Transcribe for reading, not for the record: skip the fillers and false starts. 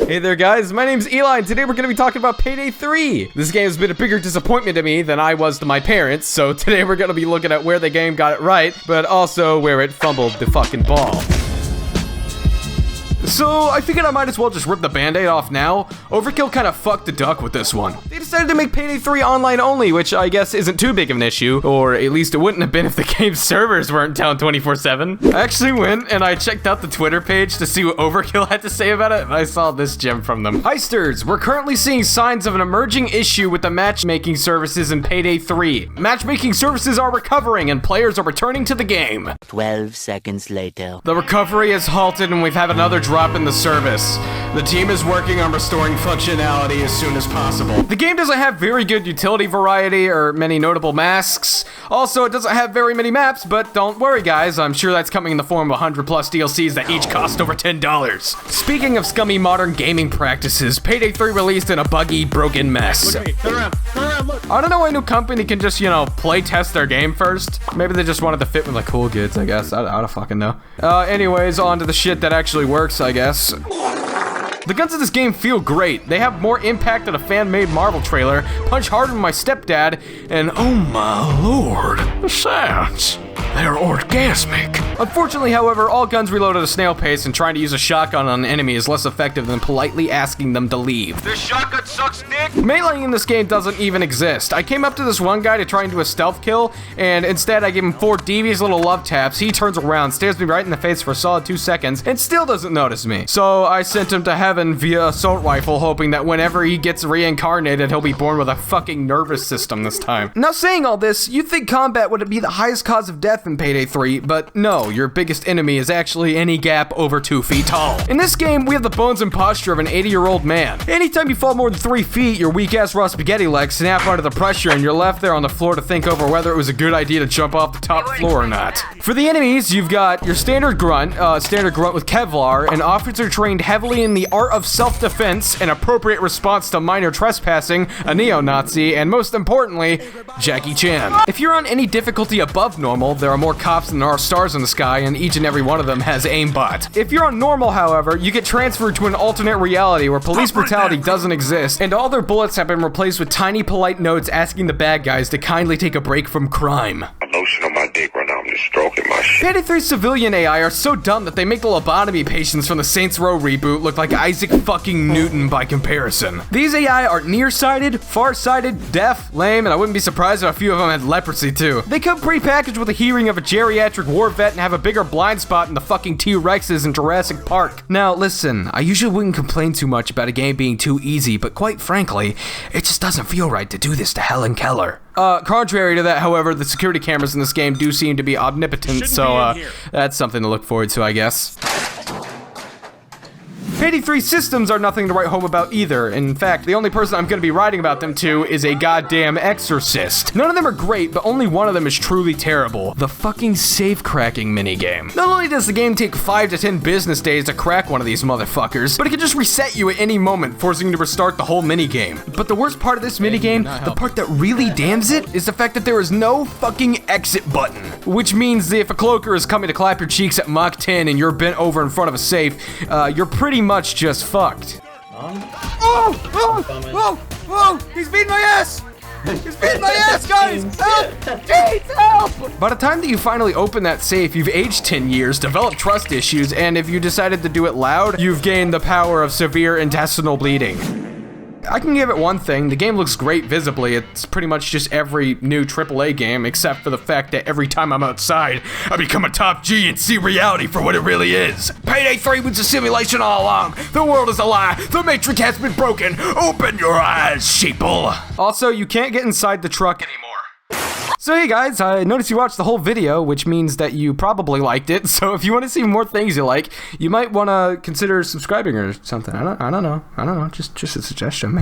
Hey there guys, my name's Eli, and today we're going to be talking about Payday 3. This game has been a bigger disappointment to me than I was to my parents, so today we're going to be looking at where the game got it right, but also where it fumbled the fucking ball. So, I figured I might as well just rip the band-aid off now. Overkill kind of fucked the duck with this one. They decided to make Payday 3 online only, which I guess isn't too big of an issue, or at least it wouldn't have been if the game's servers weren't down 24/7. I actually went and I checked out the Twitter page to see what Overkill had to say about it, and I saw this gem from them. Heisters, we're currently seeing signs of an emerging issue with the matchmaking services in Payday 3. Matchmaking services are recovering and players are returning to the game. 12 seconds later. The recovery has halted and we've had another drop in the service. The team is working on restoring functionality as soon as possible. The game doesn't have very good utility variety or many notable masks. Also, it doesn't have very many maps, but don't worry guys, I'm sure that's coming in the form of 100 plus DLCs that each cost over $10. Speaking of scummy modern gaming practices, Payday 3 released in a buggy, broken mess. Look at me. Turn around, look. I don't know why a new company can just, play test their game first. Maybe they just wanted to fit with the cool kids, I guess. I don't fucking know. Anyways, on to the shit that actually works, I guess. The guns in this game feel great. They have more impact than a fan-made Marvel trailer, punch harder than my stepdad, and oh my lord, the sounds. They're orgasmic. Unfortunately, however, all guns reload at a snail pace, and trying to use a shotgun on an enemy is less effective than politely asking them to leave. This shotgun sucks dick. Meleeing in this game doesn't even exist. I came up to this one guy to try and do a stealth kill, and instead I gave him 4 devious little love taps. He turns around, stares me right in the face for a solid 2 seconds, and still doesn't notice me. So I sent him to heaven via assault rifle, hoping that whenever he gets reincarnated, he'll be born with a fucking nervous system this time. Now saying all this, you'd think combat would be the highest cause of death in Payday 3, but no, your biggest enemy is actually any gap over 2 feet tall. In this game, we have the bones and posture of an 80-year-old man. Anytime you fall more than 3 feet, your weak-ass raw spaghetti legs snap under the pressure and you're left there on the floor to think over whether it was a good idea to jump off the top floor or not. For the enemies, you've got your standard grunt with Kevlar, an officer trained heavily in the art of self-defense, an appropriate response to minor trespassing, a neo-Nazi, and most importantly, Jackie Chan. If you're on any difficulty above normal, there are more cops than there are stars in the sky, and each and every one of them has aimbot. If you're on normal, however, you get transferred to an alternate reality where police brutality doesn't exist, and all their bullets have been replaced with tiny polite notes asking the bad guys to kindly take a break from crime. Lotion on my dick right now, I'm just stroking my shit. Payday 3's civilian AI are so dumb that they make the lobotomy patients from the Saints Row reboot look like Isaac fucking Newton by comparison. These AI are nearsighted, farsighted, deaf, lame, and I wouldn't be surprised if a few of them had leprosy too. They come prepackaged with a hearing of a geriatric war vet and have a bigger blind spot in the fucking T-Rexes in Jurassic Park. Now listen, I usually wouldn't complain too much about a game being too easy, but quite frankly, it just doesn't feel right to do this to Helen Keller. Contrary to that, however, the security cameras in this game do seem to be omnipotent, so that's something to look forward to, I guess. Payday 3 systems are nothing to write home about either. In fact, the only person I'm going to be writing about them to is a goddamn exorcist. None of them are great, but only one of them is truly terrible. The fucking safe-cracking minigame. Not only does the game take 5 to 10 business days to crack one of these motherfuckers, but it can just reset you at any moment, forcing you to restart the whole minigame. But the worst part of this minigame, the part that really damns it, is the fact that there is no fucking exit button. Which means that if a cloaker is coming to clap your cheeks at Mach 10 and you're bent over in front of a safe, you're pretty much just fucked. Oh! He's beating my ass! He's beating my ass, guys! Help! Please, help! By the time that you finally open that safe, you've aged 10 years, developed trust issues, and if you decided to do it loud, you've gained the power of severe intestinal bleeding. I can give it one thing, the game looks great visibly. It's pretty much just every new AAA game, except for the fact that every time I'm outside, I become a top G and see reality for what it really is. Payday 3 was a simulation all along. The world is a lie. The Matrix has been broken. Open your eyes, sheeple. Also, you can't get inside the truck anymore. So hey guys, I noticed you watched the whole video, which means that you probably liked it. So if you want to see more things you like, you might want to consider subscribing or something. I don't know. Just a suggestion.